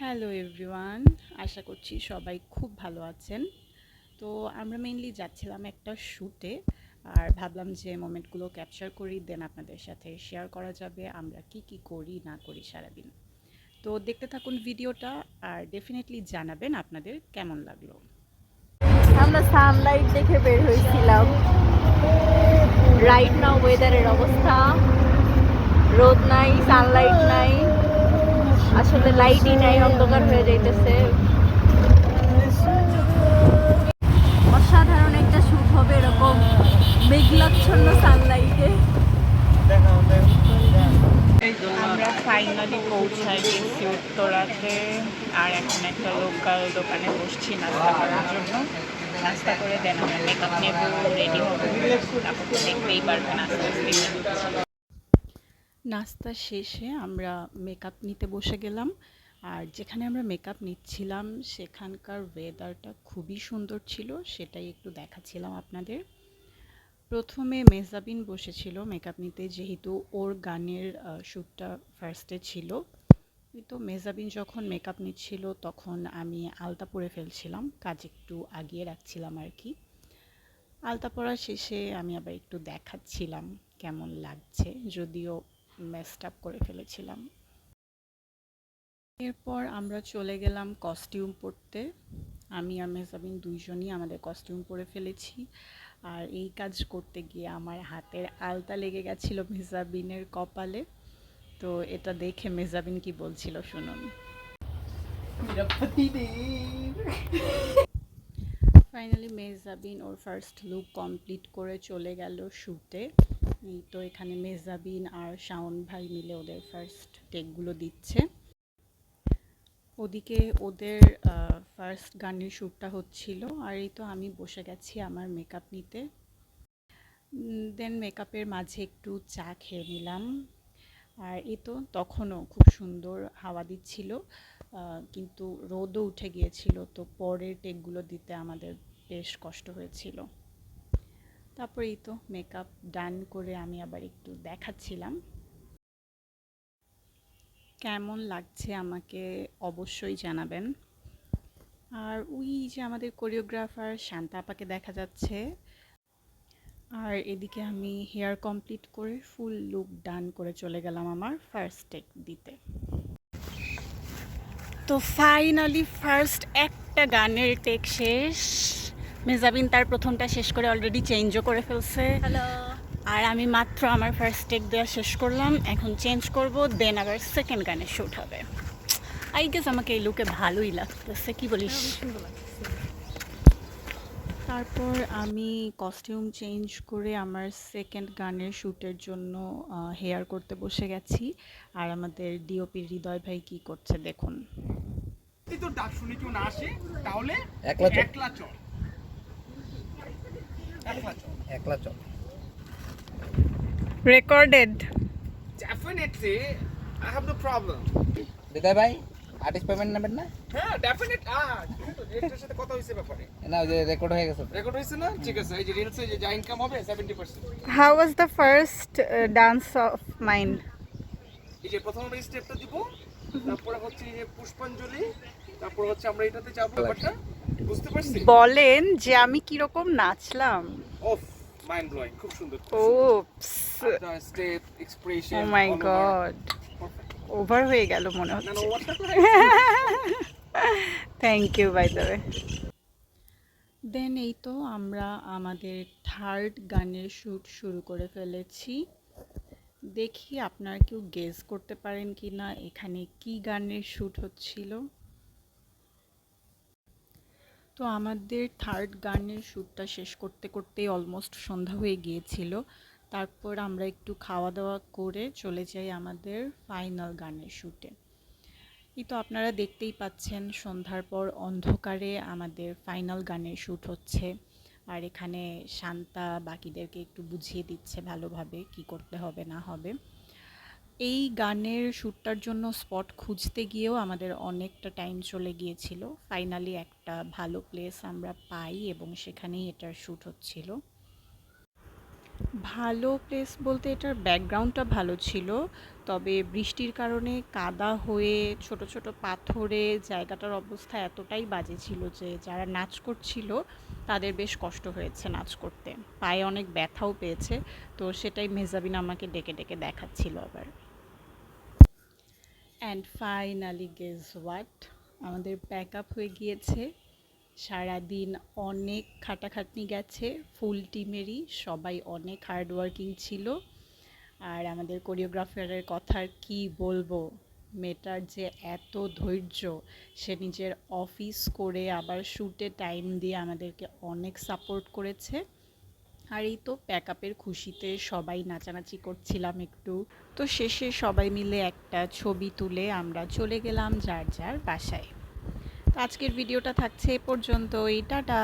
Hello everyone, আশা করছি সবাই খুব ভালো আছেন। তো আমরা মেইনলি যাচ্ছিলাম একটা শ্যুটে, আর ভাবলাম যে মোমেন্টগুলো ক্যাপচার করি, দেন আপনাদের সাথে শেয়ার করা যাবে আমরা কি কি করি না করি সারাদিন। তো দেখতে থাকুন ভিডিওটা, আর ডেফিনেটলি জানাবেন আপনাদের কেমন লাগলো। আমরা সানলাইট দেখে বের হয়েছিলাম। রাইট নাও ওয়েদারের অবস্থা, রোদ নাই, সানলাইট নাই, আসলে লাইটই নাই, অন্ধকার হয়ে যাইতেছে। অসাধারণ একটা শুট হবে এরকম মেঘলাচ্ছন্ন সানলাইটে। আমরা ফাইনালি পৌঁছাই গেছি উত্তরাতে, আর এখন একটা লোকাল দোকানে বসছি নাস্তা করার জন্য। নাস্তা করে দেন আমরা মেকআপ নেব, রেডি হবো, তারপর তো দেখতেই পারবেন আস্তে আস্তে। নাস্তা শেষে আমরা মেকআপ নিতে বসে গেলাম, আর যেখানে আমরা মেকআপ নিচ্ছিলাম সেখানকার ওয়েদারটা খুবই সুন্দর ছিল, সেটাই একটু দেখাচ্ছিলাম আপনাদের। প্রথমে মেহজাবিন বসেছিল মেকআপ নিতে, যেহেতু ওর গানের শ্যুটটা ফার্স্টে ছিল। তো মেহজাবিন যখন মেকআপ নিচ্ছিল তখন আমি আলতা পরে ফেলছিলাম, কাজ একটু আগিয়ে রাখছিলাম আর কি। আলতা পরা শেষে আমি আবার একটু দেখাচ্ছিলাম কেমন লাগছে, যদিও মেসড আপ করে ফেলেছিলাম। এরপর আমরা চলে গেলাম কস্টিউম পরতে। আমি আর মেহজাবিন দুইজনই আমাদের কস্টিউম পরে ফেলেছি, আর এই কাজ করতে গিয়ে আমার হাতের আলতা লেগে গেছিল মেহজাবিনের কপালে। তো এটা দেখে মেহজাবিন কি বলছিল শুনুন। ফাইনালি মেহজাবিন ওর ফার্স্ট লুক কমপ্লিট করে চলে গেল শ্যুটে। এই তো এখানে মেহজাবিন আর শাওন ভাই মিলে ওদের ফার্স্ট টেকগুলো দিচ্ছে। ওদিকে ওদের ফার্স্ট গানের শ্যুটটা হচ্ছিল, আর এই তো আমি বসে গেছি আমার মেকআপ নিতে। দেন মেকআপের মাঝে একটু চা খেয়ে নিলাম। আর এই তো তখনও খুব সুন্দর হাওয়া দিচ্ছিল, কিন্তু রোদও উঠে গিয়েছিল, তো পরের টেকগুলো দিতে আমাদের বেশ কষ্ট হয়েছিল। তারপর এই তো মেকআপ ডান করে আমি আবার একটু দেখাচ্ছিলাম কেমন লাগছে, আমাকে অবশ্যই জানাবেন। আর ওই যে আমাদের কোরিওগ্রাফার শান্তা আপাকে দেখা যাচ্ছে। আর এদিকে আমি হেয়ার কমপ্লিট করে ফুল লুক ডান করে চলে গেলাম আমার ফার্স্ট টেক দিতে। তো ফাইনালি ফার্স্ট একটা গানের টেক শেষ। মেজাবিন তার প্রথমটা শেষ করে অলরেডি চেঞ্জও করে ফেলছে। হ্যালো। আর আমি মাত্র আমার ফার্স্ট টেক দেওয়া শেষ করলাম, এখন চেঞ্জ করব, দেন আবার সেকেন্ড গানে শ্যুট হবে। আই গেস আমাকে এই লুকে ভালোই লাগতেছে, কি বলিস? তারপর আমি কস্টিউম চেঞ্জ করে আমার সেকেন্ড গানের শ্যুটের জন্য হেয়ার করতে বসে গেছি। আর আমাদের ডিওপি হৃদয় ভাই কি করছে দেখুন। তো ডাক শুনে কেউ না আসে তাহলে একলা চল একলা চল একলা চল একলা চল recorded. Definitely I have no problem. দিদাই ভাই আর্টিস্ট পেমেন্ট নেবেন না? হ্যাঁ ডেফিনেট ডিরেক্টরের সাথে কথা হইছে ব্যাপারে। না ওই যে রেকর্ড হয়ে গেছে। রেকর্ড হইছে না? ঠিক আছে, এই যে রিলসে যে যা ইনকাম হবে 70%। How was the first dance of mine? এই যে প্রথম আমরা স্টেপটা দিব, তারপরে হচ্ছে এই যে পুষ্পাঞ্জলি, তারপর হচ্ছে আমরা এটাতে যাব। ব্যাপারটা বুঝতে পারছি? বলেন যে আমি কিরকম নাচলাম। অফ মাইন্ড ব্লোয়িং, খুব সুন্দর। ওপস, আপনার step expression, oh my god, over হয়ে গেল মনে না হচ্ছে। না ওয়াটটা করে thank you by the way. Then এই তো আমরা আমাদের থার্ড গানের শ্যুট শুরু করে ফেলেছি। দেখি আপনারা কেউ গেস করতে পারেন কি না এখানে কি গানের শ্যুট হচ্ছিল। তো আমাদের থার্ড গানের শ্যুটটা শেষ করতে করতেই অলমোস্ট সন্ধ্যা হয়ে গিয়েছিল। তারপর আমরা একটু খাওয়া দাওয়া করে চলে যাই আমাদের ফাইনাল গানের শ্যুটে। এই তো আপনারা দেখতেই পাচ্ছেন সন্ধ্যার পর অন্ধকারে আমাদের ফাইনাল গানের শ্যুট হচ্ছে, আর এখানে শান্তা বাকিদেরকে একটু বুঝিয়ে দিচ্ছে ভালোভাবে কি করতে হবে না হবে। এই গানের শ্যুটটার জন্য স্পট খুঁজতে গিয়েও আমাদের অনেকটা টাইম চলে গিয়েছিল। ফাইনালি একটা ভালো প্লেস আমরা পাই এবং সেখানেই এটার শ্যুট হচ্ছিল। ভালো প্লেস বলতে এটার ব্যাকগ্রাউন্ডটা ভালো ছিল, তবে বৃষ্টির কারণে কাদা হয়ে ছোট ছোট পাথরে জায়গাটার অবস্থা এতটাই বাজে ছিল যে যারা নাচ করছিল তাদের বেশ কষ্ট হয়েছে নাচ করতে, পায়ে অনেক ব্যথাও পেয়েছে। তো সেটাই মেহজাবিন আমাকে ডেকে ডেকে দেখাচ্ছিল আবার। অ্যান্ড ফাইনালি গেস হোয়াট, আমাদের প্যাক আপ হয়ে গিয়েছে। সারাদিন অনেক খাটাখাটনি গেছে, ফুল টিমেরই, সবাই অনেক হার্ডওয়ার্কিং ছিল। আর আমাদের কোরিওগ্রাফারের কথা আর কী বলবো, মেয়েটার যে এত ধৈর্য, সে নিজের অফিস করে আবার শ্যুটে টাইম দিয়ে আমাদেরকে অনেক সাপোর্ট করেছে। আর এই তো প্যাক আপের খুশিতে সবাই নাচানাচি করছিলাম একটু। তো শেষে সবাই মিলে একটা ছবি তুলে আমরা চলে গেলাম যার যার বাসায়। তো আজকের ভিডিওটা থাকছে এ পর্যন্তই, টাটা।